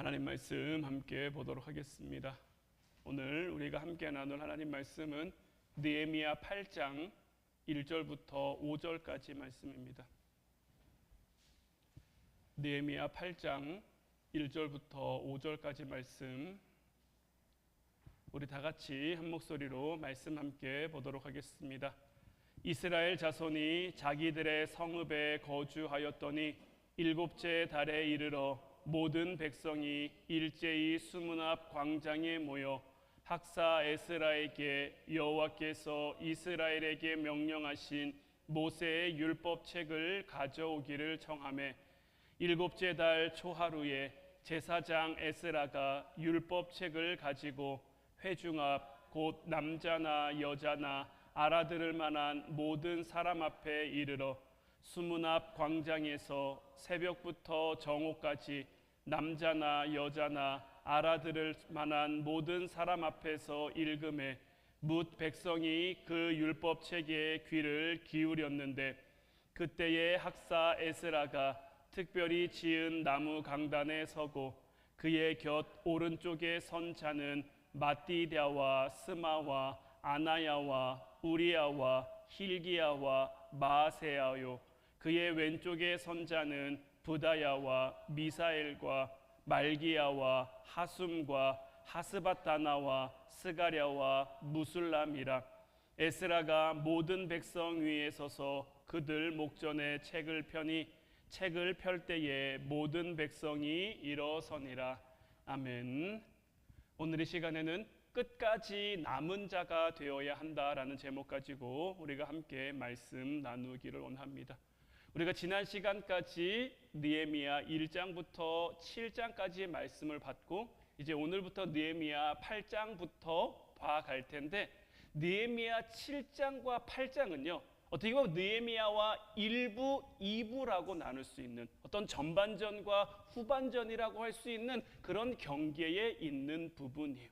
하나님 말씀 함께 보도록 하겠습니다. 오늘 우리가 함께 나눌 하나님 말씀은 느헤미야 8장 1절부터 5절까지 말씀입니다. 느헤미야 8장 1절부터 5절까지 말씀, 우리 다 같이 한 목소리로 말씀 함께 보도록 하겠습니다. 이스라엘 자손이 자기들의 성읍에 거주하였더니 일곱째 달에 이르러 모든 백성이 일제히 수문 앞 광장에 모여 학사 에스라에게 여호와께서 이스라엘에게 명령하신 모세의 율법책을 가져오기를 청하매, 일곱째 달 초하루에 제사장 에스라가 율법책을 가지고 회중 앞 곧 남자나 여자나 알아들을 만한 모든 사람 앞에 이르러 수문 앞 광장에서 새벽부터 정오까지 남자나 여자나 알아들을 만한 모든 사람 앞에서 읽음에 뭇 백성이 그 율법책에 귀를 기울였는데, 그때에 학사 에스라가 특별히 지은 나무 강단에 서고 그의 곁 오른쪽에 선 자는 마띠랴와 스마와 아나야와 우리야와 힐기야와 마아세야요, 그의 왼쪽에 선 자는 부다야와 미사엘과 말기야와 하숨과 하스바타나와 스가랴와 무술람이라. 에스라가 모든 백성 위에 서서 그들 목전에 책을 펴니 책을 펼 때에 모든 백성이 일어서니라. 아멘. 오늘 이 시간에는 끝까지 남은 자가 되어야 한다라는 제목 가지고 우리가 함께 말씀 나누기를 원합니다. 우리가 지난 시간까지 느헤미야 1장부터 7장까지의 말씀을 받고 이제 오늘부터 느헤미야 8장부터 봐갈 텐데, 느헤미야 7장과 8장은요 어떻게 보면 느헤미야와 1부, 2부라고 나눌 수 있는 어떤 전반전과 후반전이라고 할 수 있는 그런 경계에 있는 부분이에요.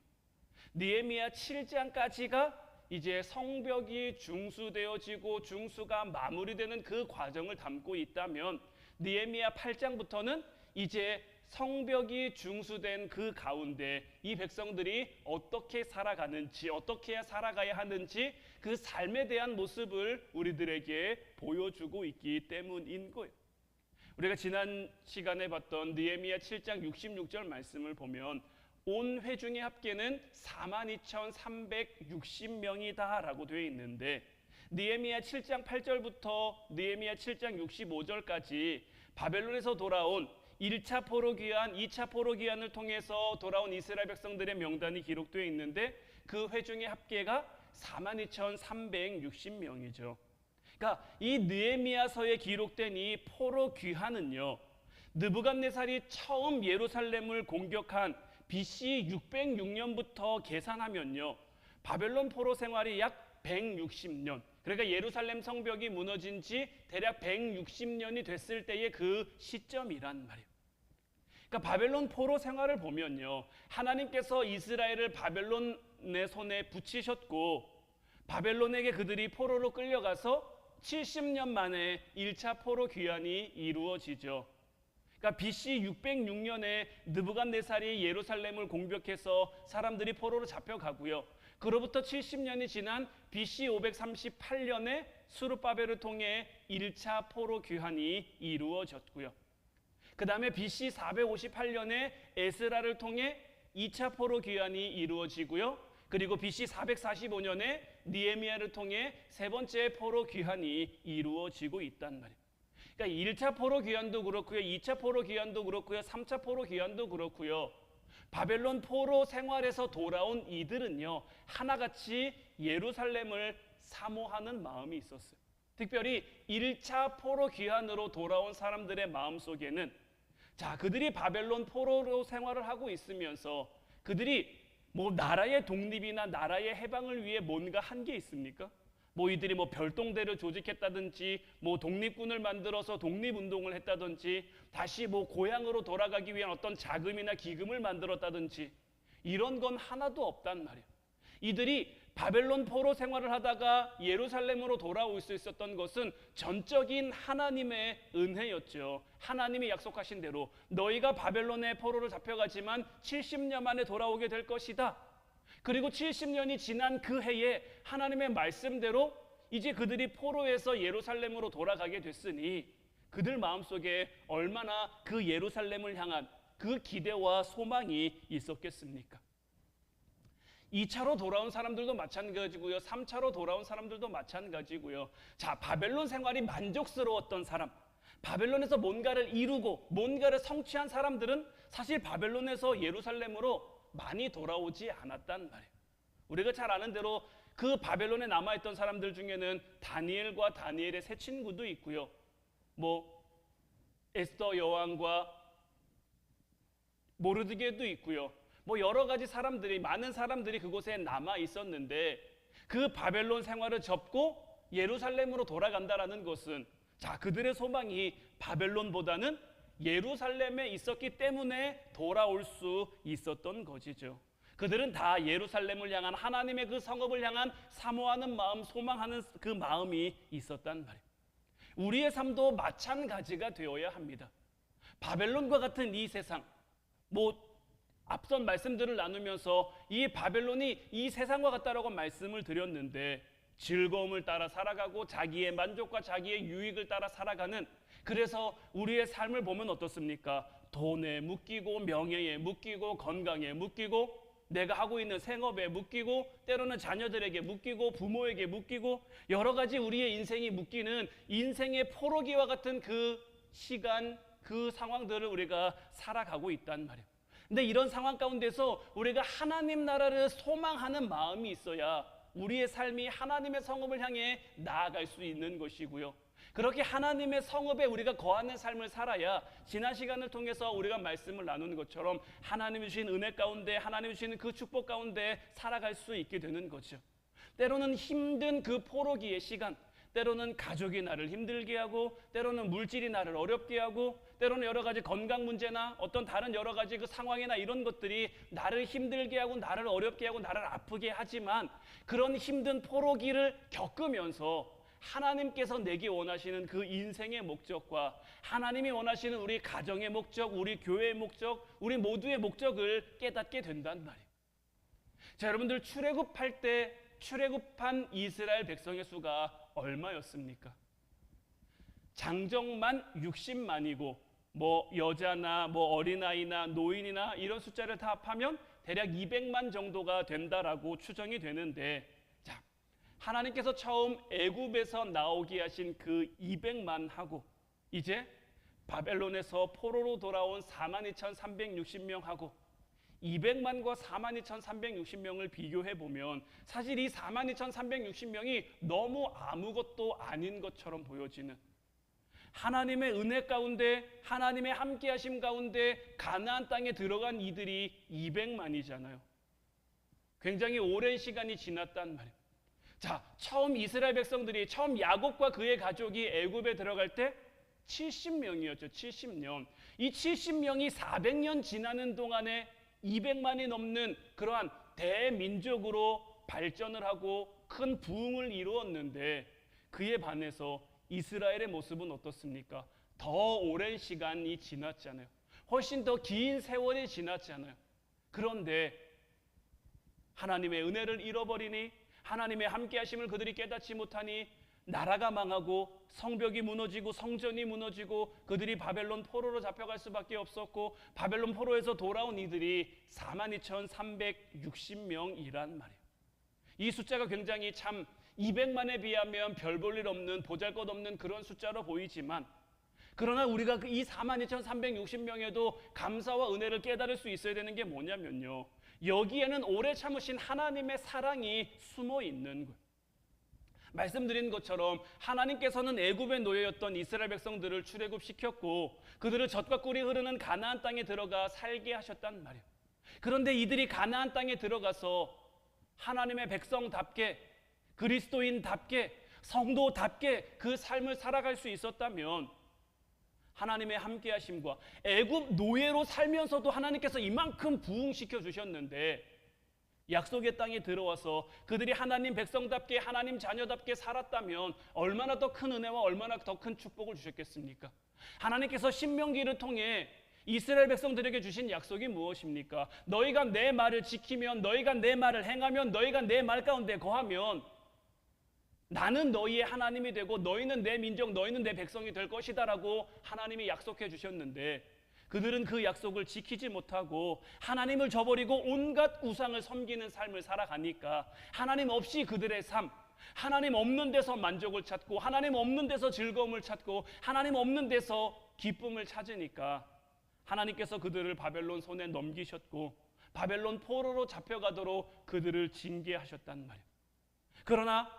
느헤미야 7장까지가 이제 성벽이 중수되어지고 중수가 마무리되는 그 과정을 담고 있다면, 느헤미야 8장부터는 이제 성벽이 중수된 그 가운데 이 백성들이 어떻게 살아가는지, 어떻게 살아가야 하는지 그 삶에 대한 모습을 우리들에게 보여주고 있기 때문인 거예요. 우리가 지난 시간에 봤던 느헤미야 7장 66절 말씀을 보면 온 회중의 합계는 42,360명이다 라고 되어 있는데, 느헤미야 7장 8절부터 느헤미야 7장 65절까지 바벨론에서 돌아온 1차 포로 귀환, 2차 포로 귀환을 통해서 돌아온 이스라엘 백성들의 명단이 기록되어 있는데 그 회중의 합계가 42,360명이죠. 그러니까 이 느헤미야서에 기록된 이 포로 귀환은요, 느부갓네살이 처음 예루살렘을 공격한 BC 606년부터 계산하면요 바벨론 포로 생활이 약 160년, 그러니까 예루살렘 성벽이 무너진 지 대략 160년이 됐을 때의 그 시점이란 말이에요. 그러니까 바벨론 포로 생활을 보면요, 하나님께서 이스라엘을 바벨론의 손에 붙이셨고 바벨론에게 그들이 포로로 끌려가서 70년 만에 1차 포로 귀환이 이루어지죠. 그러니까 BC 606년에 느부갓네살이 예루살렘을 공격해서 사람들이 포로로 잡혀가고요. 그로부터 70년이 지난 BC 538년에 수르바벨을 통해 1차 포로 귀환이 이루어졌고요. 그 다음에 BC 458년에 에스라를 통해 2차 포로 귀환이 이루어지고요. 그리고 BC 445년에 느헤미야를 통해 세 번째 포로 귀환이 이루어지고 있단 말이에요. 그러니까 1차 포로 귀환도 그렇고요, 2차 포로 귀환도 그렇고요, 3차 포로 귀환도 그렇고요. 바벨론 포로 생활에서 돌아온 이들은요 하나같이 예루살렘을 사모하는 마음이 있었어요. 특별히 1차 포로 귀환으로 돌아온 사람들의 마음속에는, 자, 그들이 바벨론 포로로 생활을 하고 있으면서 그들이 뭐 나라의 독립이나 나라의 해방을 위해 뭔가 한 게 있습니까? 뭐 이들이 뭐 별동대를 조직했다든지 뭐 독립군을 만들어서 독립운동을 했다든지 다시 뭐 고향으로 돌아가기 위한 어떤 자금이나 기금을 만들었다든지 이런 건 하나도 없단 말이에요. 이들이 바벨론 포로 생활을 하다가 예루살렘으로 돌아올 수 있었던 것은 전적인 하나님의 은혜였죠. 하나님이 약속하신 대로 너희가 바벨론의 포로로 잡혀가지만 70년 만에 돌아오게 될 것이다. 그리고 70년이 지난 그 해에 하나님의 말씀대로 이제 그들이 포로에서 예루살렘으로 돌아가게 됐으니 그들 마음속에 얼마나 그 예루살렘을 향한 그 기대와 소망이 있었겠습니까? 2차로 돌아온 사람들도 마찬가지고요. 3차로 돌아온 사람들도 마찬가지고요. 자, 바벨론 생활이 만족스러웠던 사람, 바벨론에서 뭔가를 이루고 뭔가를 성취한 사람들은 사실 바벨론에서 예루살렘으로 많이 돌아오지 않았단 말이에요. 우리가 잘 아는 대로 그 바벨론에 남아있던 사람들 중에는 다니엘과 다니엘의 세 친구도 있고요. 에스더 여왕과 모르드게도 있고요. 여러 가지 사람들이, 많은 사람들이 그곳에 남아 있었는데 그 바벨론 생활을 접고 예루살렘으로 돌아간다라는 것은 자, 그들의 소망이 바벨론보다는 예루살렘에 있었기 때문에 돌아올 수 있었던 것이죠. 그들은 다 예루살렘을 향한 하나님의 그 성읍을 향한 사모하는 마음, 소망하는 그 마음이 있었단 말이에요. 우리의 삶도 마찬가지가 되어야 합니다. 바벨론과 같은 이 세상, 앞선 말씀들을 나누면서 이 바벨론이 이 세상과 같다라고 말씀을 드렸는데 즐거움을 따라 살아가고 자기의 만족과 자기의 유익을 따라 살아가는, 그래서 우리의 삶을 보면 어떻습니까? 돈에 묶이고 명예에 묶이고 건강에 묶이고 내가 하고 있는 생업에 묶이고 때로는 자녀들에게 묶이고 부모에게 묶이고 여러 가지 우리의 인생이 묶이는 인생의 포로기와 같은 그 시간, 그 상황들을 우리가 살아가고 있단 말이에요. 근데 이런 상황 가운데서 우리가 하나님 나라를 소망하는 마음이 있어야 우리의 삶이 하나님의 성읍을 향해 나아갈 수 있는 것이고요. 그렇게 하나님의 성읍에 우리가 거하는 삶을 살아야 지난 시간을 통해서 우리가 말씀을 나누는 것처럼 하나님이 주신 은혜 가운데, 하나님이 주시는 그 축복 가운데 살아갈 수 있게 되는 거죠. 때로는 힘든 그 포로기의 시간, 때로는 가족이 나를 힘들게 하고 때로는 물질이 나를 어렵게 하고 때로는 여러 가지 건강 문제나 어떤 다른 여러 가지 그 상황이나 이런 것들이 나를 힘들게 하고 나를 어렵게 하고 나를 아프게 하지만 그런 힘든 포로기를 겪으면서 하나님께서 내게 원하시는 그 인생의 목적과 하나님이 원하시는 우리 가정의 목적, 우리 교회의 목적, 우리 모두의 목적을 깨닫게 된단 말이에요. 자, 여러분들 출애굽할 때 출애굽한 이스라엘 백성의 수가 얼마였습니까? 장정만 60만이고 여자나 어린아이나 노인이나 이런 숫자를 다 합하면 대략 200만 정도가 된다라고 추정이 되는데, 자, 하나님께서 처음 애굽에서 나오게 하신 그 200만하고 이제 바벨론에서 포로로 돌아온 42,360명하고 200만과 42,360명을 비교해 보면 사실 이 42,360명이 너무 아무것도 아닌 것처럼 보여지는, 하나님의 은혜 가운데 하나님의 함께 하심 가운데 가나안 땅에 들어간 이들이 200만이잖아요. 굉장히 오랜 시간이 지났단 말이에요. 자, 처음 이스라엘 백성들이, 처음 야곱과 그의 가족이 애굽에 들어갈 때 70명이었죠. 70년. 이 70명이 400년 지나는 동안에 200만이 넘는 그러한 대민족으로 발전을 하고 큰 부흥을 이루었는데 그에 반해서 이스라엘의 모습은 어떻습니까? 더 오랜 시간이 지났잖아요. 훨씬 더 긴 세월이 지났잖아요. 그런데 하나님의 은혜를 잃어버리니, 하나님의 함께 하심을 그들이 깨닫지 못하니 나라가 망하고 성벽이 무너지고 성전이 무너지고 그들이 바벨론 포로로 잡혀갈 수밖에 없었고 바벨론 포로에서 돌아온 이들이 42,360명이란 말이에요. 이 숫자가 굉장히 참 200만에 비하면 별 볼 일 없는, 보잘것없는 그런 숫자로 보이지만, 그러나 우리가 이 42,360명에도 감사와 은혜를 깨달을 수 있어야 되는 게 뭐냐면요, 여기에는 오래 참으신 하나님의 사랑이 숨어 있는 거예요. 말씀드린 것처럼 하나님께서는 애굽의 노예였던 이스라엘 백성들을 출애굽시켰고 그들을 젖과 꿀이 흐르는 가나안 땅에 들어가 살게 하셨단 말이에요. 그런데 이들이 가나안 땅에 들어가서 하나님의 백성답게, 그리스도인답게, 성도답게 그 삶을 살아갈 수 있었다면 하나님의 함께 하심과 애굽 노예로 살면서도 하나님께서 이만큼 부흥시켜 주셨는데 약속의 땅에 들어와서 그들이 하나님 백성답게 하나님 자녀답게 살았다면 얼마나 더 큰 은혜와 얼마나 더 큰 축복을 주셨겠습니까? 하나님께서 신명기를 통해 이스라엘 백성들에게 주신 약속이 무엇입니까? 너희가 내 말을 지키면, 너희가 내 말을 행하면, 너희가 내 말 가운데 거하면 나는 너희의 하나님이 되고 너희는 내 민족, 너희는 내 백성이 될 것이다 라고 하나님이 약속해 주셨는데, 그들은 그 약속을 지키지 못하고 하나님을 저버리고 온갖 우상을 섬기는 삶을 살아가니까 하나님 없이 그들의 삶, 하나님 없는 데서 만족을 찾고 하나님 없는 데서 즐거움을 찾고 하나님 없는 데서 기쁨을 찾으니까 하나님께서 그들을 바벨론 손에 넘기셨고 바벨론 포로로 잡혀가도록 그들을 징계하셨단 말이에요. 그러나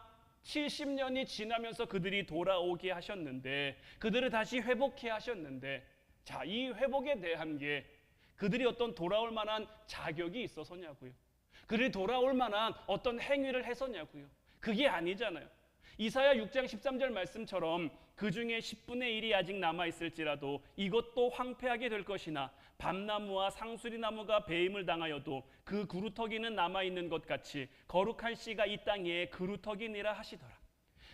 70년이 지나면서 그들이 돌아오게 하셨는데, 그들을 다시 회복해 하셨는데, 자, 이 회복에 대한 게 그들이 어떤 돌아올 만한 자격이 있어서냐고요. 그들이 돌아올 만한 어떤 행위를 해서냐고요. 그게 아니잖아요. 이사야 6장 13절 말씀처럼 그 중에 10분의 1이 아직 남아있을지라도 이것도 황폐하게 될 것이나 밤나무와 상수리나무가 배임을 당하여도 그 그루터기는 남아있는 것 같이 거룩한 씨가 이 땅에 그루터기니라 하시더라.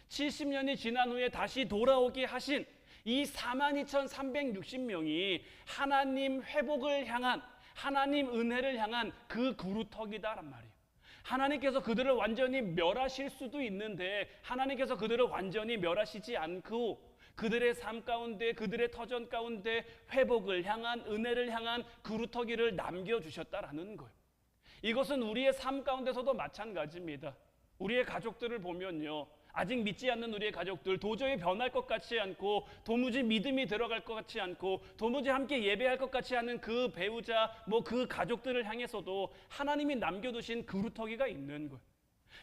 70년이 지난 후에 다시 돌아오게 하신 이 42,360명이 하나님 회복을 향한, 하나님 은혜를 향한 그 그루터기다란 말이에요. 하나님께서 그들을 완전히 멸하실 수도 있는데 하나님께서 그들을 완전히 멸하시지 않고 그들의 삶 가운데, 그들의 터전 가운데 회복을 향한, 은혜를 향한 그루터기를 남겨주셨다라는 거예요. 이것은 우리의 삶 가운데서도 마찬가지입니다. 우리의 가족들을 보면요, 아직 믿지 않는 우리의 가족들, 도저히 변할 것 같지 않고 도무지 믿음이 들어갈 것 같지 않고 도무지 함께 예배할 것 같지 않은 그 배우자, 그 가족들을 향해서도 하나님이 남겨두신 그루터기가 있는 거예요.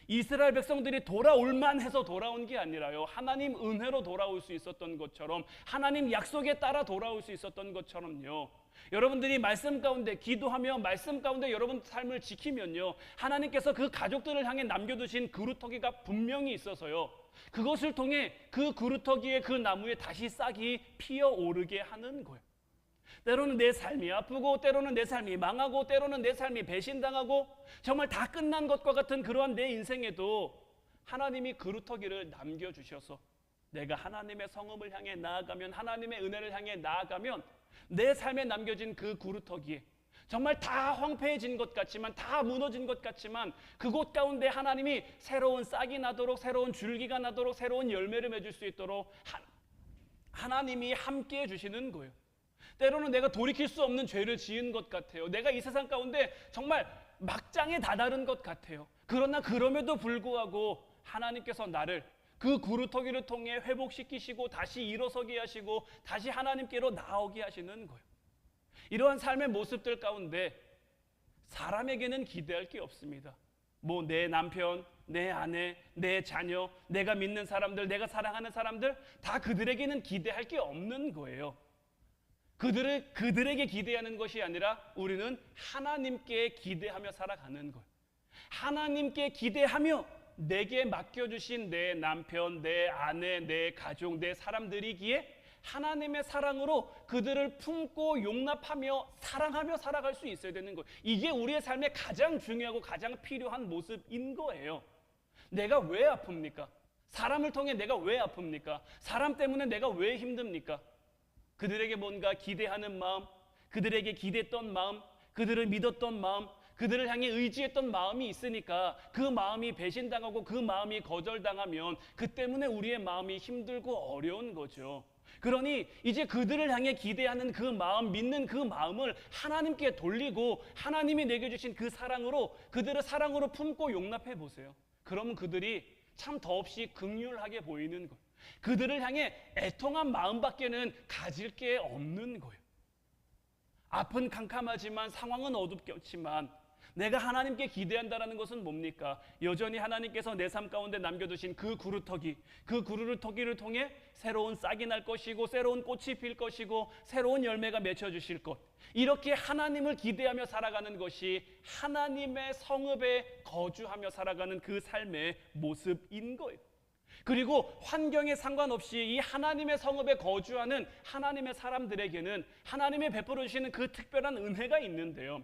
이스라엘 백성들이 돌아올 만해서 돌아온 게 아니라요, 하나님 은혜로 돌아올 수 있었던 것처럼, 하나님 약속에 따라 돌아올 수 있었던 것처럼요, 여러분들이 말씀 가운데 기도하며 말씀 가운데 여러분 삶을 지키면요, 하나님께서 그 가족들을 향해 남겨두신 그루터기가 분명히 있어서요, 그것을 통해 그 그루터기에, 그 나무에 다시 싹이 피어오르게 하는 거예요. 때로는 내 삶이 아프고, 때로는 내 삶이 망하고, 때로는 내 삶이 배신당하고, 정말 다 끝난 것과 같은 그러한 내 인생에도 하나님이 그루터기를 남겨주셔서 내가 하나님의 성읍을 향해 나아가면, 하나님의 은혜를 향해 나아가면 내 삶에 남겨진 그 그루터기에 정말 다 황폐해진 것 같지만, 다 무너진 것 같지만 그곳 가운데 하나님이 새로운 싹이 나도록, 새로운 줄기가 나도록, 새로운 열매를 맺을 수 있도록 하나님이 함께해 주시는 거예요. 때로는 내가 돌이킬 수 없는 죄를 지은 것 같아요. 내가 이 세상 가운데 정말 막장에 다다른 것 같아요. 그러나 그럼에도 불구하고 하나님께서 나를 그 그루터기를 통해 회복시키시고 다시 일어서게 하시고 다시 하나님께로 나오게 하시는 거예요. 이러한 삶의 모습들 가운데 사람에게는 기대할 게 없습니다. 내 남편, 내 아내, 내 자녀, 내가 믿는 사람들, 내가 사랑하는 사람들, 다 그들에게는 기대할 게 없는 거예요. 그들에게 기대하는 것이 아니라 우리는 하나님께 기대하며 살아가는 거예요. 하나님께 기대하며 내게 맡겨주신 내 남편, 내 아내, 내 가족, 내 사람들이기에 하나님의 사랑으로 그들을 품고 용납하며 사랑하며 살아갈 수 있어야 되는 거예요. 이게 우리의 삶에 가장 중요하고 가장 필요한 모습인 거예요. 내가 왜 아픕니까? 사람을 통해 내가 왜 아픕니까? 사람 때문에 내가 왜 힘듭니까? 그들에게 뭔가 기대하는 마음, 그들에게 기대했던 마음, 그들을 믿었던 마음, 그들을 향해 의지했던 마음이 있으니까 그 마음이 배신당하고 그 마음이 거절당하면 그 때문에 우리의 마음이 힘들고 어려운 거죠. 그러니 이제 그들을 향해 기대하는 그 마음, 믿는 그 마음을 하나님께 돌리고 하나님이 내게 주신 그 사랑으로, 그들을 사랑으로 품고 용납해 보세요. 그러면 그들이 참 더없이 긍휼하게 보이는 거예요. 그들을 향해 애통한 마음밖에는 가질 게 없는 거예요. 앞은 캄캄하지만 상황은 어둡겠지만 내가 하나님께 기대한다는 것은 뭡니까? 여전히 하나님께서 내 삶 가운데 남겨두신 그 그루터기, 그 그루터기를 통해 새로운 싹이 날 것이고 새로운 꽃이 필 것이고 새로운 열매가 맺혀주실 것, 이렇게 하나님을 기대하며 살아가는 것이 하나님의 성읍에 거주하며 살아가는 그 삶의 모습인 거예요. 그리고 환경에 상관없이 이 하나님의 성읍에 거주하는 하나님의 사람들에게는 하나님이 베풀어 주시는 그 특별한 은혜가 있는데요,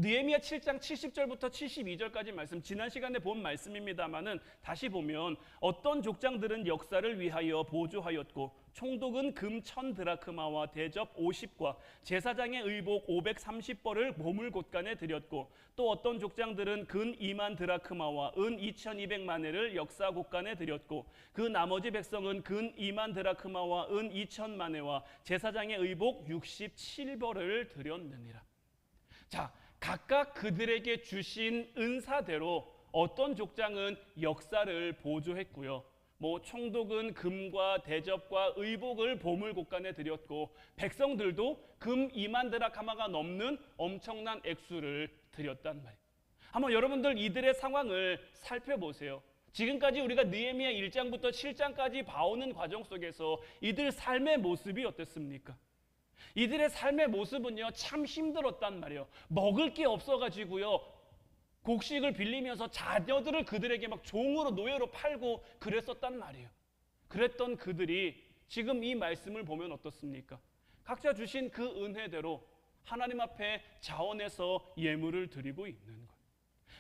느헤미야 7장 70절부터 72절까지 말씀, 지난 시간에 본 말씀입니다마는 다시 보면 어떤 족장들은 역사를 위하여 보조하였고 총독은 금 1000드라크마와 대접 50과 제사장의 의복 530벌을 보물곶간에 드렸고 또 어떤 족장들은 근 2만 드라크마와 은 2200마네를 역사곶간에 드렸고 그 나머지 백성은 근 2만 드라크마와 은 2000마네와 제사장의 의복 67벌을 드렸느니라. 자, 각각 그들에게 주신 은사대로 어떤 족장은 역사를 보조했고요. 총독은 금과 대접과 의복을 보물곶간에 드렸고 백성들도 금 2만 드라크마가 넘는 엄청난 액수를 드렸단 말이에요. 한번 여러분들 이들의 상황을 살펴보세요. 지금까지 우리가 느헤미야 1장부터 7장까지 봐오는 과정 속에서 이들 삶의 모습이 어땠습니까? 이들의 삶의 모습은요, 참 힘들었단 말이에요. 먹을 게 없어가지고요, 곡식을 빌리면서 자녀들을 그들에게 막 종으로 노예로 팔고 그랬었단 말이에요. 그랬던 그들이 지금 이 말씀을 보면 어떻습니까? 각자 주신 그 은혜대로 하나님 앞에 자원해서 예물을 드리고 있는 거예요.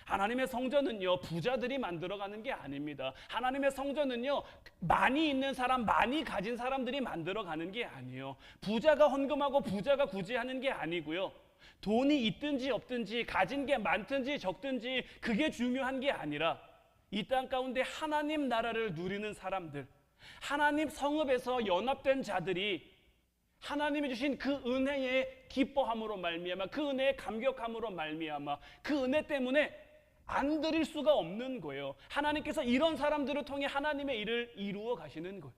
하나님의 성전은요, 부자들이 만들어가는 게 아닙니다. 하나님의 성전은요, 많이 있는 사람, 많이 가진 사람들이 만들어가는 게 아니에요. 부자가 헌금하고 부자가 구제하는 게 아니고요. 돈이 있든지 없든지 가진 게 많든지 적든지 그게 중요한 게 아니라 이 땅 가운데 하나님 나라를 누리는 사람들, 하나님 성읍에서 연합된 자들이 하나님이 주신 그 은혜의 기뻐함으로 말미암아, 그 은혜의 감격함으로 말미암아 그 은혜 때문에 안 드릴 수가 없는 거예요. 하나님께서 이런 사람들을 통해 하나님의 일을 이루어 가시는 거예요.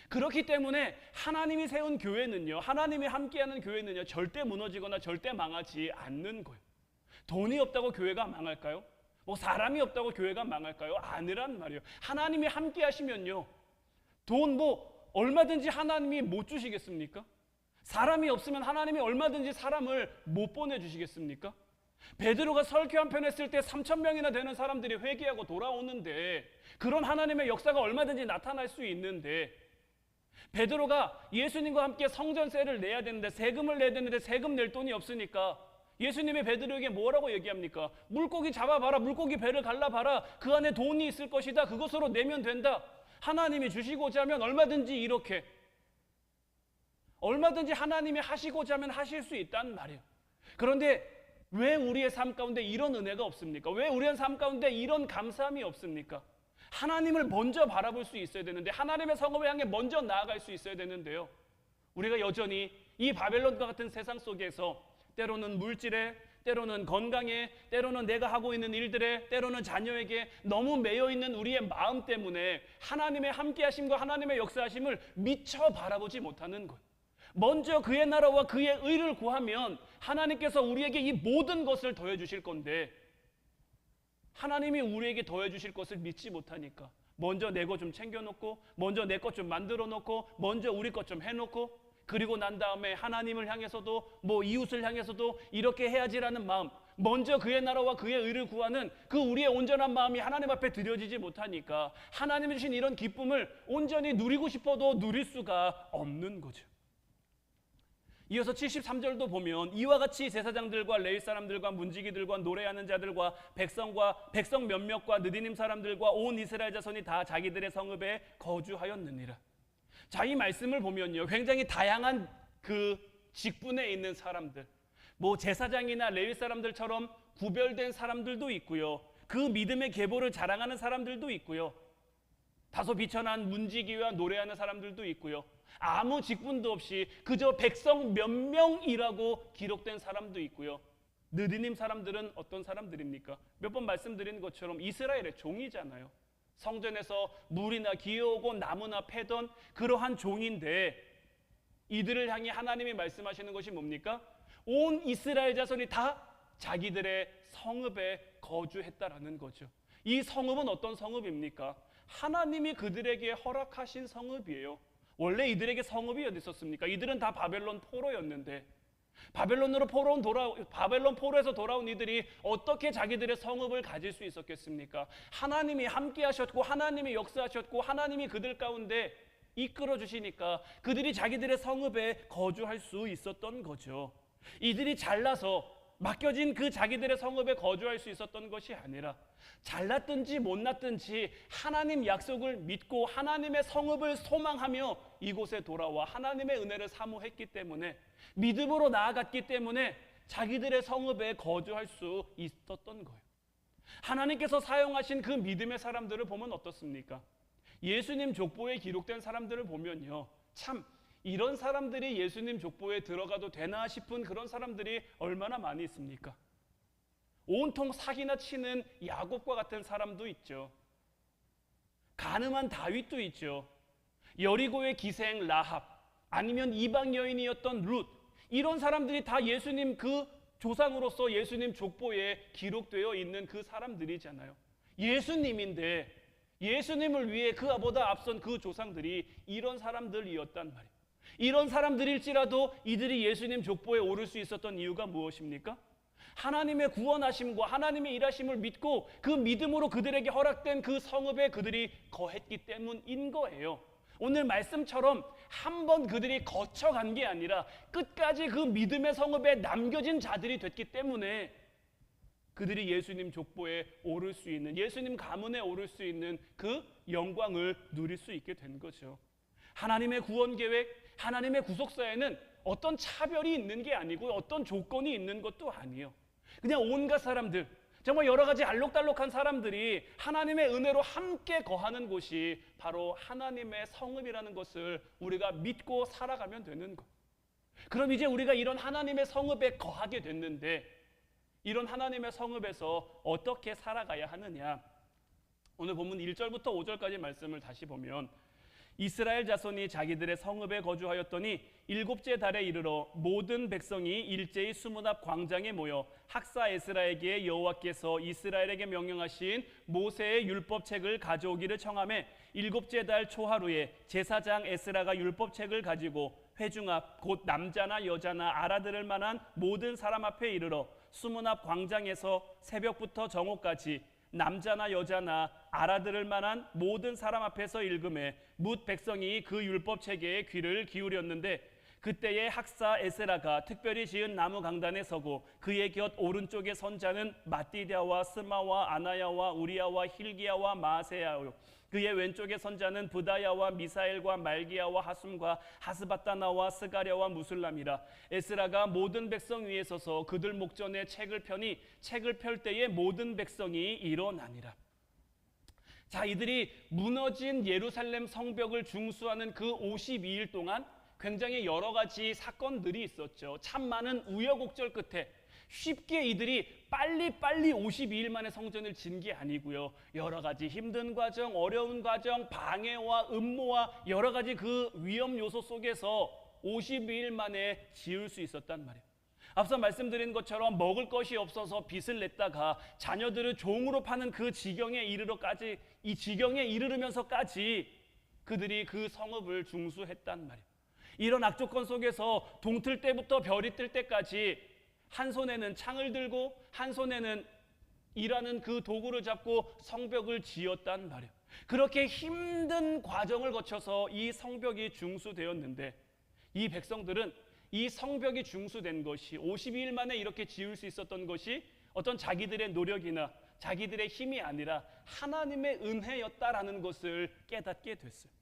그렇기 때문에 하나님이 세운 교회는요, 하나님이 함께하는 교회는요, 절대 무너지거나 절대 망하지 않는 거예요. 돈이 없다고 교회가 망할까요? 사람이 없다고 교회가 망할까요? 아니란 말이에요. 하나님이 함께 하시면요, 돈 얼마든지 하나님이 못 주시겠습니까? 사람이 없으면 하나님이 얼마든지 사람을 못 보내주시겠습니까? 베드로가 설교 한 편 했을 때 3,000명이나 되는 사람들이 회개하고 돌아오는데, 그런 하나님의 역사가 얼마든지 나타날 수 있는데, 베드로가 예수님과 함께 성전세를 내야 되는데, 세금을 내야 되는데 세금 낼 돈이 없으니까 예수님의 베드로에게 뭐라고 얘기합니까? 물고기 잡아봐라, 물고기 배를 갈라봐라, 그 안에 돈이 있을 것이다, 그것으로 내면 된다. 하나님이 주시고자 하면 얼마든지 이렇게, 얼마든지 하나님이 하시고자 하면 하실 수 있단 말이에요. 그런데 왜 우리의 삶 가운데 이런 은혜가 없습니까? 왜 우리의 삶 가운데 이런 감사함이 없습니까? 하나님을 먼저 바라볼 수 있어야 되는데, 하나님의 성읍을 향해 먼저 나아갈 수 있어야 되는데요, 우리가 여전히 이 바벨론과 같은 세상 속에서 때로는 물질에, 때로는 건강에, 때로는 내가 하고 있는 일들에, 때로는 자녀에게 너무 매여있는 우리의 마음 때문에 하나님의 함께하심과 하나님의 역사하심을 미처 바라보지 못하는 것. 먼저 그의 나라와 그의 의를 구하면 하나님께서 우리에게 이 모든 것을 더해주실 건데, 하나님이 우리에게 더해주실 것을 믿지 못하니까 먼저 내 것 좀 챙겨놓고, 먼저 내 것 좀 만들어 놓고, 먼저 우리 것 좀 해놓고, 그리고 난 다음에 하나님을 향해서도 이웃을 향해서도 이렇게 해야지라는 마음, 먼저 그의 나라와 그의 의를 구하는 그 우리의 온전한 마음이 하나님 앞에 드려지지 못하니까 하나님이 주신 이런 기쁨을 온전히 누리고 싶어도 누릴 수가 없는 거죠. 이어서 73절도 보면 이와 같이 제사장들과 레위 사람들과 문지기들과 노래하는 자들과 백성 몇몇과 느디님 사람들과 온 이스라엘 자손이 다 자기들의 성읍에 거주하였느니라. 자, 이 말씀을 보면요, 굉장히 다양한 그 직분에 있는 사람들, 제사장이나 레위 사람들처럼 구별된 사람들도 있고요, 그 믿음의 계보를 자랑하는 사람들도 있고요, 다소 비천한 문지기와 노래하는 사람들도 있고요, 아무 직분도 없이 그저 백성 몇 명이라고 기록된 사람도 있고요. 느디님 사람들은 어떤 사람들입니까? 몇 번 말씀드린 것처럼 이스라엘의 종이잖아요. 성전에서 물이나 기어오고 나무나 패던 그러한 종인데, 이들을 향해 하나님이 말씀하시는 것이 뭡니까? 온 이스라엘 자손이 다 자기들의 성읍에 거주했다라는 거죠. 이 성읍은 어떤 성읍입니까? 하나님이 그들에게 허락하신 성읍이에요. 원래 이들에게 성읍이 어디 있었습니까? 이들은 다 바벨론 포로였는데, 바벨론 포로에서 돌아온 이들이 어떻게 자기들의 성읍을 가질 수 있었겠습니까? 하나님이 함께 하셨고, 하나님이 역사하셨고, 하나님이 그들 가운데 이끌어 주시니까 그들이 자기들의 성읍에 거주할 수 있었던 거죠. 이들이 잘나서 맡겨진 그 자기들의 성읍에 거주할 수 있었던 것이 아니라 잘났든지 못났든지 하나님 약속을 믿고 하나님의 성읍을 소망하며 이곳에 돌아와 하나님의 은혜를 사모했기 때문에, 믿음으로 나아갔기 때문에 자기들의 성읍에 거주할 수 있었던 거예요. 하나님께서 사용하신 그 믿음의 사람들을 보면 어떻습니까? 예수님 족보에 기록된 사람들을 보면요, 참 이런 사람들이 예수님 족보에 들어가도 되나 싶은 그런 사람들이 얼마나 많이 있습니까? 온통 사기나 치는 야곱과 같은 사람도 있죠. 가늠한 다윗도 있죠. 여리고의 기생 라합, 아니면 이방 여인이었던 룻, 이런 사람들이 다 예수님 그 조상으로서 예수님 족보에 기록되어 있는 그 사람들이잖아요. 예수님인데 예수님을 위해 그보다 앞선 그 조상들이 이런 사람들이었단 말이에요. 이런 사람들일지라도 이들이 예수님 족보에 오를 수 있었던 이유가 무엇입니까? 하나님의 구원하심과 하나님의 일하심을 믿고 그 믿음으로 그들에게 허락된 그 성읍에 그들이 거했기 때문인 거예요. 오늘 말씀처럼 한 번 그들이 거쳐간 게 아니라 끝까지 그 믿음의 성읍에 남겨진 자들이 됐기 때문에 그들이 예수님 족보에 오를 수 있는, 예수님 가문에 오를 수 있는 그 영광을 누릴 수 있게 된 거죠. 하나님의 구원 계획, 하나님의 구속사에는 어떤 차별이 있는 게 아니고 어떤 조건이 있는 것도 아니에요. 그냥 온갖 사람들, 정말 여러 가지 알록달록한 사람들이 하나님의 은혜로 함께 거하는 곳이 바로 하나님의 성읍이라는 것을 우리가 믿고 살아가면 되는 것. 그럼 이제 우리가 이런 하나님의 성읍에 거하게 됐는데, 이런 하나님의 성읍에서 어떻게 살아가야 하느냐? 오늘 본문 1절부터 5절까지 말씀을 다시 보면, 이스라엘 자손이 자기들의 성읍에 거주하였더니 일곱째 달에 이르러 모든 백성이 일제히 수문 앞 광장에 모여 학사 에스라에게 여호와께서 이스라엘에게 명령하신 모세의 율법책을 가져오기를 청하매, 일곱째 달 초하루에 제사장 에스라가 율법책을 가지고 회중 앞 곧 남자나 여자나 알아들을 만한 모든 사람 앞에 이르러 수문 앞 광장에서 새벽부터 정오까지 남자나 여자나 알아들을 만한 모든 사람 앞에서 읽음에 뭇 백성이 그 율법책에 귀를 기울였는데, 그때에 학사 에스라가 특별히 지은 나무 강단에 서고 그의 곁 오른쪽에 선 자는 마띠디아와 스마와 아나야와 우리야와 힐기야와 마세야요, 그의 왼쪽에 선 자는 부다야와 미사엘과 말기야와 하숨과 하스바타나와 스가랴와 무술람이라. 에스라가 모든 백성 위에 서서 그들 목전에 책을 펴니 책을 펼 때에 모든 백성이 일어나니라. 자, 이들이 무너진 예루살렘 성벽을 중수하는 그 52일 동안 굉장히 여러 가지 사건들이 있었죠. 참 많은 우여곡절 끝에 쉽게 이들이 빨리 52일 만에 성전을 진 게 아니고요, 여러 가지 힘든 과정, 어려운 과정, 방해와 음모와 여러 가지 그 위험 요소 속에서 52일 만에 지을 수 있었단 말이에요. 앞서 말씀드린 것처럼 먹을 것이 없어서 빚을 냈다가 자녀들을 종으로 파는 그 지경에 이르러까지, 이 지경에 이르면서까지 그들이 그 성읍을 중수했단 말이에요. 이런 악조건 속에서 동틀 때부터 별이 뜰 때까지 한 손에는 창을 들고 한 손에는 일하는 그 도구를 잡고 성벽을 지었단 말이에요. 그렇게 힘든 과정을 거쳐서 이 성벽이 중수되었는데, 이 백성들은 이 성벽이 중수된 것이 52일 만에 이렇게 지을 수 있었던 것이 어떤 자기들의 노력이나 자기들의 힘이 아니라 하나님의 은혜였다라는 것을 깨닫게 됐어요.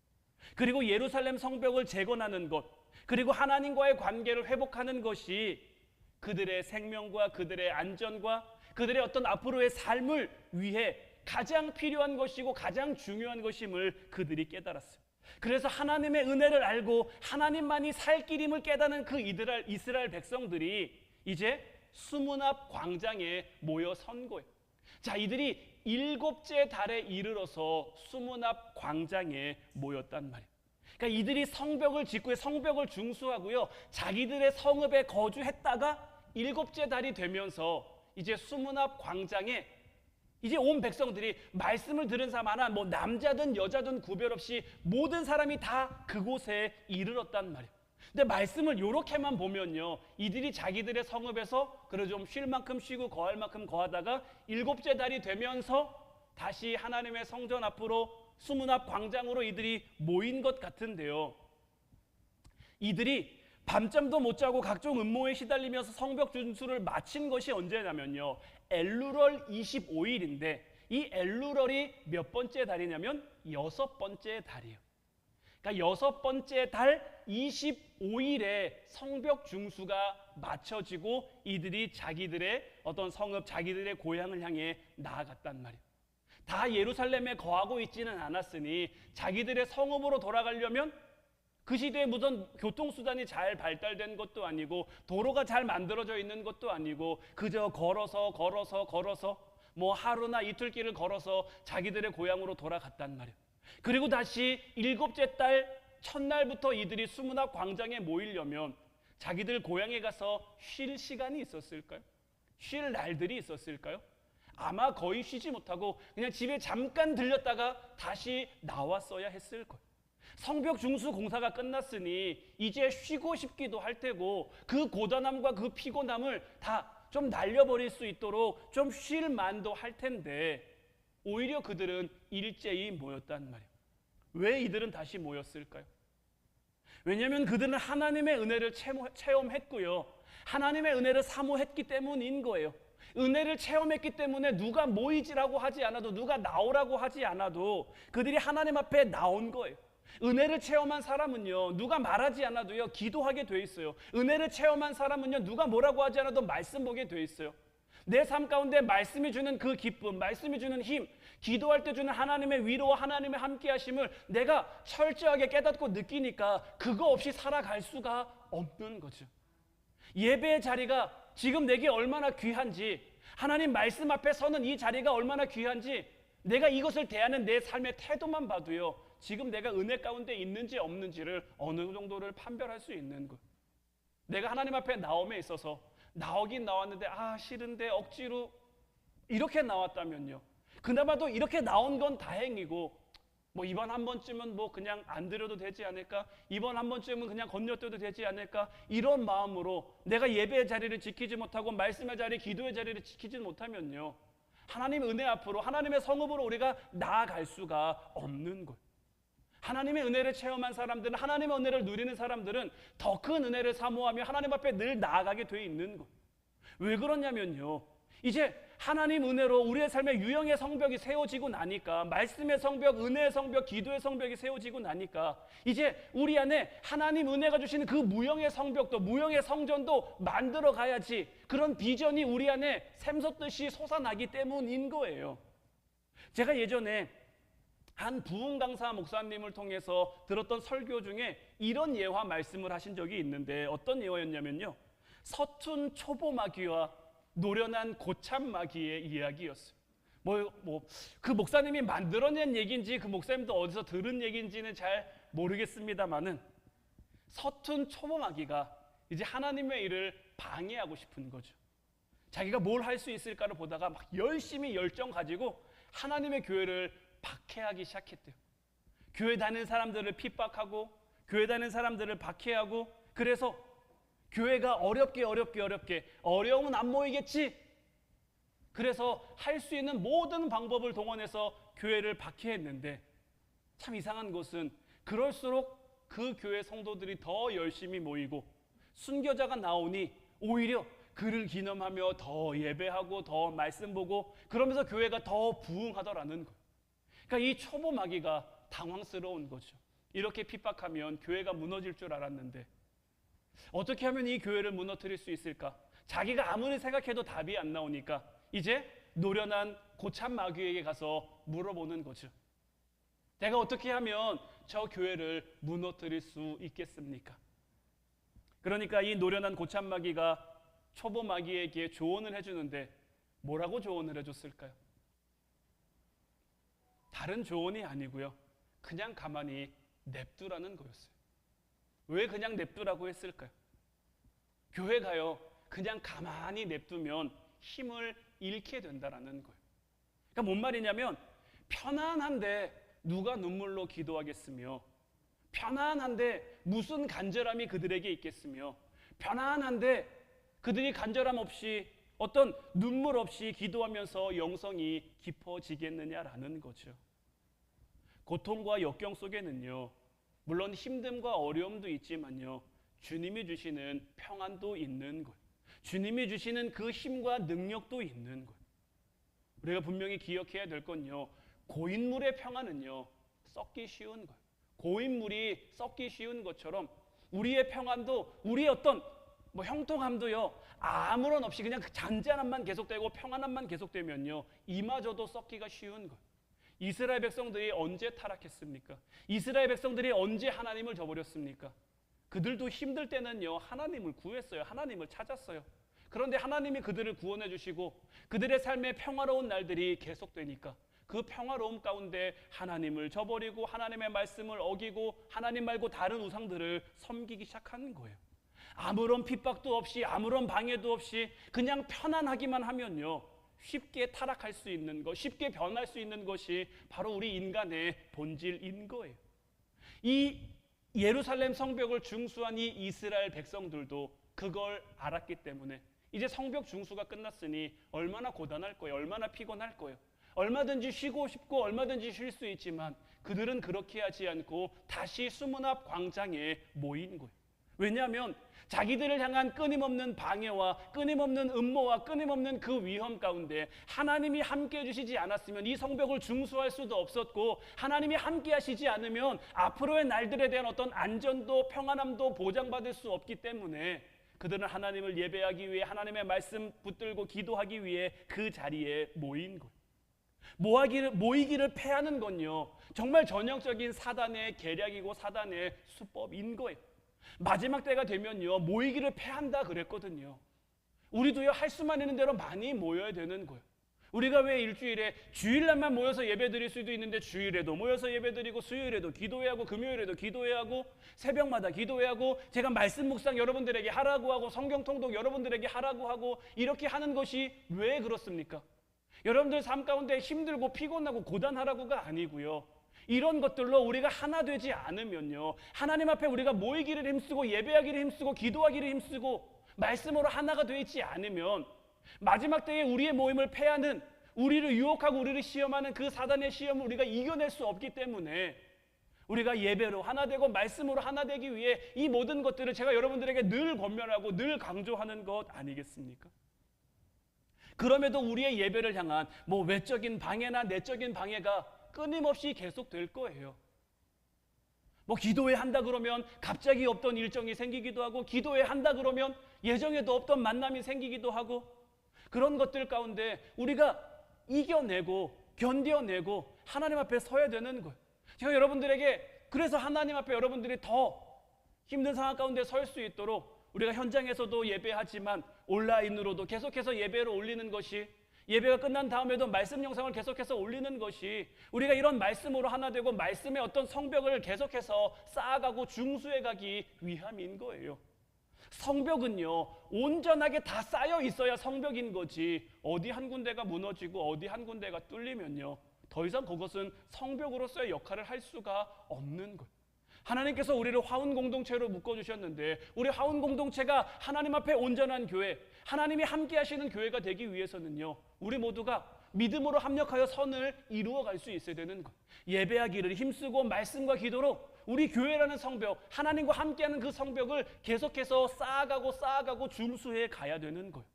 그리고 예루살렘 성벽을 재건하는 것, 그리고 하나님과의 관계를 회복하는 것이 그들의 생명과 그들의 안전과 그들의 어떤 앞으로의 삶을 위해 가장 필요한 것이고 가장 중요한 것임을 그들이 깨달았어요. 그래서 하나님의 은혜를 알고 하나님만이 살 길임을 깨닫는 그 이스라엘 백성들이 이제 수문 앞 광장에 모여 선 거예요. 자, 이들이 일곱째 달에 이르러서 수문 앞 광장에 모였단 말이에요. 그러니까 이들이 성벽을 짓고 성벽을 중수하고요, 자기들의 성읍에 거주했다가 일곱째 달이 되면서 이제 수문 앞 광장에 이제 온 백성들이, 말씀을 들은 사람 하나, 뭐 남자든 여자든 구별 없이 모든 사람이 다 그곳에 이르렀단 말이에요. 근데 말씀을 이렇게만 보면요, 이들이 자기들의 성읍에서 그래 좀 쉴 만큼 쉬고 거할 만큼 거하다가 일곱째 달이 되면서 다시 하나님의 성전 앞으로 수문 앞 광장으로 이들이 모인 것 같은데요, 이들이 밤잠도 못 자고 각종 음모에 시달리면서 성벽 준수를 마친 것이 언제냐면요, 엘루럴 25일인데 이 엘루럴이 몇 번째 달이냐면 6번째 달이에요. 그러니까 6번째 달 25일에 성벽 중수가 마쳐지고 이들이 자기들의 어떤 성읍, 자기들의 고향을 향해 나아갔단 말이에요. 다 예루살렘에 거하고 있지는 않았으니 자기들의 성읍으로 돌아가려면 그 시대에 무슨 교통수단이 잘 발달된 것도 아니고 도로가 잘 만들어져 있는 것도 아니고 그저 걸어서 뭐 하루나 이틀길을 걸어서 자기들의 고향으로 돌아갔단 말이에요. 그리고 다시 7째 달 첫날부터 이들이 수문학 광장에 모이려면 자기들 고향에 가서 쉴 시간이 있었을까요? 쉴 날들이 있었을까요? 아마 거의 쉬지 못하고 그냥 집에 잠깐 들렸다가 다시 나왔어야 했을 거예요. 성벽 중수 공사가 끝났으니 이제 쉬고 싶기도 할 테고 그 고단함과 그 피곤함을 다 좀 날려버릴 수 있도록 좀 쉴 만도 할 텐데 오히려 그들은 일제히 모였단 말이에요. 왜 이들은 다시 모였을까요? 왜냐하면 그들은 하나님의 은혜를 체험했고요, 하나님의 은혜를 사모했기 때문인 거예요. 은혜를 체험했기 때문에 누가 모이지라고 하지 않아도, 누가 나오라고 하지 않아도 그들이 하나님 앞에 나온 거예요. 은혜를 체험한 사람은요, 누가 말하지 않아도요 기도하게 돼 있어요. 은혜를 체험한 사람은요, 누가 뭐라고 하지 않아도 말씀 보게 돼 있어요. 내 삶 가운데 말씀이 주는 그 기쁨, 말씀이 주는 힘, 기도할 때 주는 하나님의 위로와 하나님의 함께 하심을 내가 철저하게 깨닫고 느끼니까 그거 없이 살아갈 수가 없는 거죠. 예배의 자리가 지금 내게 얼마나 귀한지, 하나님 말씀 앞에 서는 이 자리가 얼마나 귀한지 내가 이것을 대하는 내 삶의 태도만 봐도요, 지금 내가 은혜 가운데 있는지 없는지를 어느 정도를 판별할 수 있는 것. 내가 하나님 앞에 나옴에 있어서 나오긴 나왔는데 싫은데 억지로 이렇게 나왔다면요, 그나마도 이렇게 나온 건 다행이고 뭐 이번 한 번쯤은 뭐 그냥 안 드려도 되지 않을까, 이번 한 번쯤은 그냥 건너뛰어도 되지 않을까, 이런 마음으로 내가 예배의 자리를 지키지 못하고 말씀의 자리, 기도의 자리를 지키지 못하면요, 하나님의 은혜 앞으로, 하나님의 성읍으로 우리가 나아갈 수가 없는 거예요. 하나님의 은혜를 체험한 사람들은, 하나님의 은혜를 누리는 사람들은 더 큰 은혜를 사모하며 하나님 앞에 늘 나아가게 돼 있는 거예요. 왜 그러냐면요, 이제 하나님 은혜로 우리의 삶에 유형의 성벽이 세워지고 나니까, 말씀의 성벽, 은혜의 성벽, 기도의 성벽이 세워지고 나니까 이제 우리 안에 하나님 은혜가 주시는 그 무형의 성벽도, 무형의 성전도 만들어 가야지, 그런 비전이 우리 안에 샘솟듯이 솟아나기 때문인 거예요. 제가 예전에 한 부흥 강사 목사님을 통해서 들었던 설교 중에 이런 예화 말씀을 하신 적이 있는데, 어떤 예화였냐면요, 서툰 초보 마귀와 노련한 고참 마귀의 이야기였어요. 그 목사님이 만들어낸 얘기인지 그 목사님도 어디서 들은 얘기인지는 잘 모르겠습니다만은, 서툰 초보 마귀가 이제 하나님의 일을 방해하고 싶은 거죠. 자기가 뭘 할 수 있을까를 보다가 막 열심히 열정 가지고 하나님의 교회를 박해하기 시작했대요. 교회 다니는 사람들을 핍박하고 교회 다니는 사람들을 박해하고, 그래서 교회가 어렵게 어려우면 안 모이겠지, 그래서 할 수 있는 모든 방법을 동원해서 교회를 박해했는데, 참 이상한 것은 그럴수록 그 교회 성도들이 더 열심히 모이고 순교자가 나오니 오히려 그를 기념하며 더 예배하고 더 말씀 보고 그러면서 교회가 더 부흥하더라는 거예요. 그러니까 이 초보 마귀가 당황스러운 거죠. 이렇게 핍박하면 교회가 무너질 줄 알았는데 어떻게 하면 이 교회를 무너뜨릴 수 있을까? 자기가 아무리 생각해도 답이 안 나오니까 이제 노련한 고참 마귀에게 가서 물어보는 거죠. 내가 어떻게 하면 저 교회를 무너뜨릴 수 있겠습니까? 그러니까 이 노련한 고참 마귀가 초보 마귀에게 조언을 해주는데 뭐라고 조언을 해줬을까요? 다른 조언이 아니고요, 그냥 가만히 냅두라는 거였어요. 왜 그냥 냅두라고 했을까요? 교회가요, 그냥 가만히 냅두면 힘을 잃게 된다라는 거예요. 그러니까 뭔 말이냐면, 편안한데 누가 눈물로 기도하겠으며, 편안한데 무슨 간절함이 그들에게 있겠으며, 편안한데 그들이 간절함 없이, 어떤 눈물 없이 기도하면서 영성이 깊어지겠느냐라는 거죠. 고통과 역경 속에는요, 물론 힘듦과 어려움도 있지만요, 주님이 주시는 평안도 있는 거예요. 주님이 주시는 그 힘과 능력도 있는 거예요. 우리가 분명히 기억해야 될 건요, 고인물의 평안은요 썩기 쉬운 거예요. 고인물이 썩기 쉬운 것처럼 우리의 평안도, 우리의 어떤 형통함도요 아무런 없이 그냥 잔잔함만 계속되고 평안함만 계속되면요 이마저도 썩기가 쉬운 거예요. 이스라엘 백성들이 언제 타락했습니까? 이스라엘 백성들이 언제 하나님을 저버렸습니까? 그들도 힘들 때는요 하나님을 구했어요. 하나님을 찾았어요. 그런데 하나님이 그들을 구원해 주시고 그들의 삶의 평화로운 날들이 계속되니까 그 평화로움 가운데 하나님을 저버리고 하나님의 말씀을 어기고 하나님 말고 다른 우상들을 섬기기 시작하는 거예요. 아무런 핍박도 없이 아무런 방해도 없이 그냥 편안하기만 하면요 쉽게 타락할 수 있는 것, 쉽게 변할 수 있는 것이 바로 우리 인간의 본질인 거예요. 이 예루살렘 성벽을 중수한 이 이스라엘 백성들도 그걸 알았기 때문에 이제 성벽 중수가 끝났으니 얼마나 고단할 거예요. 얼마나 피곤할 거예요. 얼마든지 쉬고 싶고 얼마든지 쉴 수 있지만 그들은 그렇게 하지 않고 다시 수문 앞 광장에 모인 거예요. 왜냐하면 자기들을 향한 끊임없는 방해와 끊임없는 음모와 끊임없는 그 위험 가운데 하나님이 함께 해주시지 않았으면 이 성벽을 중수할 수도 없었고, 하나님이 함께 하시지 않으면 앞으로의 날들에 대한 어떤 안전도 평안함도 보장받을 수 없기 때문에 그들은 하나님을 예배하기 위해 하나님의 말씀 붙들고 기도하기 위해 그 자리에 모인 거예요. 모이기를 패하는 건요 정말 전형적인 사단의 계략이고 사단의 수법인 거예요. 마지막 때가 되면요 모이기를 패한다 그랬거든요. 우리도요 할 수만 있는 대로 많이 모여야 되는 거예요. 우리가 왜 일주일에 주일날만 모여서 예배 드릴 수도 있는데 주일에도 모여서 예배 드리고 수요일에도 기도해야 하고 금요일에도 기도해야 하고 새벽마다 기도해야 하고 제가 말씀 묵상 여러분들에게 하라고 하고 성경 통독 여러분들에게 하라고 하고 이렇게 하는 것이 왜 그렇습니까? 여러분들 삶 가운데 힘들고 피곤하고 고단하라고가 아니고요. 이런 것들로 우리가 하나 되지 않으면요 하나님 앞에 우리가 모이기를 힘쓰고 예배하기를 힘쓰고 기도하기를 힘쓰고 말씀으로 하나가 되지 않으면 마지막 때에 우리의 모임을 패하는, 우리를 유혹하고 우리를 시험하는 그 사단의 시험을 우리가 이겨낼 수 없기 때문에 우리가 예배로 하나 되고 말씀으로 하나 되기 위해 이 모든 것들을 제가 여러분들에게 늘 권면하고 늘 강조하는 것 아니겠습니까? 그럼에도 우리의 예배를 향한 외적인 방해나 내적인 방해가 끊임없이 계속될 거예요. 기도회 한다 그러면 갑자기 없던 일정이 생기기도 하고, 기도회 한다 그러면 예정에도 없던 만남이 생기기도 하고, 그런 것들 가운데 우리가 이겨내고 견뎌내고 하나님 앞에 서야 되는 거예요. 제가 여러분들에게 그래서 하나님 앞에 여러분들이 더 힘든 상황 가운데 설 수 있도록 우리가 현장에서도 예배하지만 온라인으로도 계속해서 예배를 올리는 것이, 예배가 끝난 다음에도 말씀 영상을 계속해서 올리는 것이 우리가 이런 말씀으로 하나 되고 말씀의 어떤 성벽을 계속해서 쌓아가고 중수해가기 위함인 거예요. 성벽은요 온전하게 다 쌓여 있어야 성벽인 거지, 어디 한 군데가 무너지고 어디 한 군데가 뚫리면요 더 이상 그것은 성벽으로서의 역할을 할 수가 없는 거예요. 하나님께서 우리를 화운 공동체로 묶어주셨는데 우리 화운 공동체가 하나님 앞에 온전한 교회, 하나님이 함께 하시는 교회가 되기 위해서는요 우리 모두가 믿음으로 합력하여 선을 이루어갈 수 있어야 되는 거예요. 예배하기를 힘쓰고 말씀과 기도로 우리 교회라는 성벽, 하나님과 함께하는 그 성벽을 계속해서 쌓아가고 중수해 가야 되는 거예요.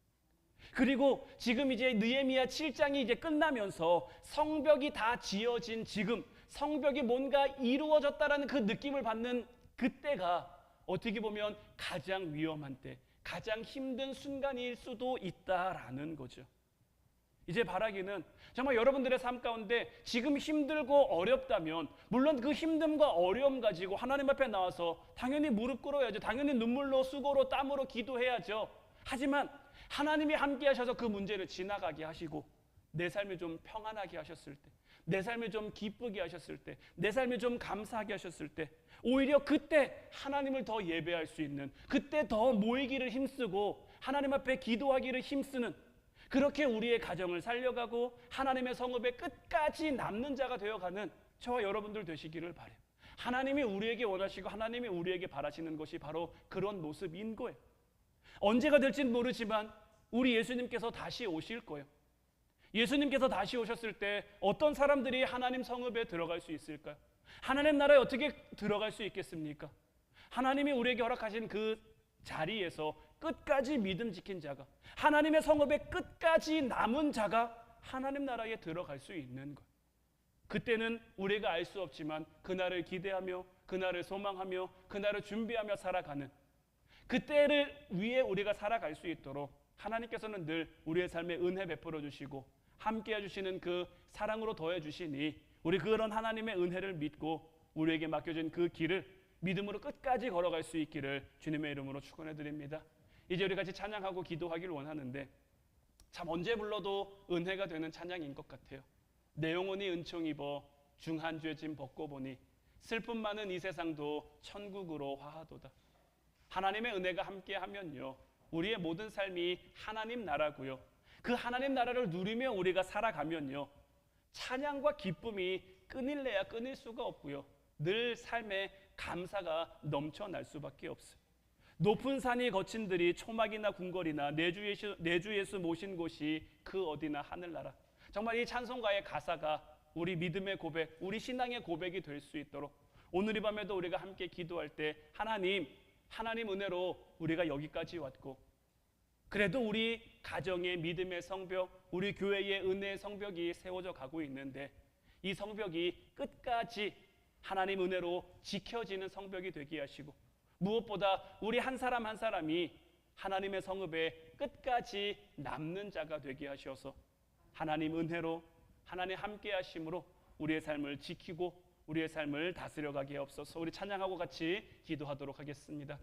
그리고 지금 이제 느헤미야 7장이 이제 끝나면서 성벽이 다 지어진 지금, 성벽이 뭔가 이루어졌다라는 그 느낌을 받는 그때가 어떻게 보면 가장 위험한 때, 가장 힘든 순간일 수도 있다라는 거죠. 이제 바라기는 정말 여러분들의 삶 가운데 지금 힘들고 어렵다면 물론 그 힘듦과 어려움 가지고 하나님 앞에 나와서 당연히 무릎 꿇어야죠. 당연히 눈물로 수고로 땀으로 기도해야죠. 하지만 하나님이 함께 하셔서 그 문제를 지나가게 하시고 내 삶을 좀 평안하게 하셨을 때, 내 삶을 좀 기쁘게 하셨을 때, 내 삶을 좀 감사하게 하셨을 때, 오히려 그때 하나님을 더 예배할 수 있는, 그때 더 모이기를 힘쓰고 하나님 앞에 기도하기를 힘쓰는, 그렇게 우리의 가정을 살려가고 하나님의 성읍에 끝까지 남는 자가 되어가는 저와 여러분들 되시기를 바라요. 하나님이 우리에게 원하시고 하나님이 우리에게 바라시는 것이 바로 그런 모습인 거예요. 언제가 될지는 모르지만 우리 예수님께서 다시 오실 거예요. 예수님께서 다시 오셨을 때 어떤 사람들이 하나님 성읍에 들어갈 수 있을까요? 하나님 나라에 어떻게 들어갈 수 있겠습니까? 하나님이 우리에게 허락하신 그 자리에서 끝까지 믿음 지킨 자가, 하나님의 성읍에 끝까지 남은 자가 하나님 나라에 들어갈 수 있는 것. 그때는 우리가 알 수 없지만 그날을 기대하며 그날을 소망하며 그날을 준비하며 살아가는, 그때를 위해 우리가 살아갈 수 있도록 하나님께서는 늘 우리의 삶에 은혜 베풀어 주시고 함께 해주시는 그 사랑으로 더해 주시니, 우리 그런 하나님의 은혜를 믿고 우리에게 맡겨진 그 길을 믿음으로 끝까지 걸어갈 수 있기를 주님의 이름으로 축원해 드립니다. 이제 우리 같이 찬양하고 기도하기를 원하는데, 참 언제 불러도 은혜가 되는 찬양인 것 같아요. 내 영혼이 은총 입어 중한 죄 짐 벗고 보니 슬픔 많은 이 세상도 천국으로 화하도다. 하나님의 은혜가 함께 하면요, 우리의 모든 삶이 하나님 나라고요, 그 하나님 나라를 누리며 우리가 살아가면요, 찬양과 기쁨이 끊일래야 끊일 수가 없고요, 늘 삶에 감사가 넘쳐날 수밖에 없어요. 높은 산이 거친 들이 초막이나 궁궐이나 내주 예수 모신 곳이 그 어디나 하늘나라. 정말 이 찬송가의 가사가 우리 믿음의 고백, 우리 신앙의 고백이 될 수 있도록 오늘 이 밤에도 우리가 함께 기도할 때 하나님 은혜로 우리가 여기까지 왔고, 그래도 우리 가정의 믿음의 성벽, 우리 교회의 은혜의 성벽이 세워져 가고 있는데, 이 성벽이 끝까지 하나님 은혜로 지켜지는 성벽이 되게 하시고, 무엇보다 우리 한 사람 한 사람이 하나님의 성읍에 끝까지 남는 자가 되게 하셔서 하나님 은혜로, 하나님 함께 하심으로 우리의 삶을 지키고 우리의 삶을 다스려가게 하옵소서. 우리 찬양하고 같이 기도하도록 하겠습니다.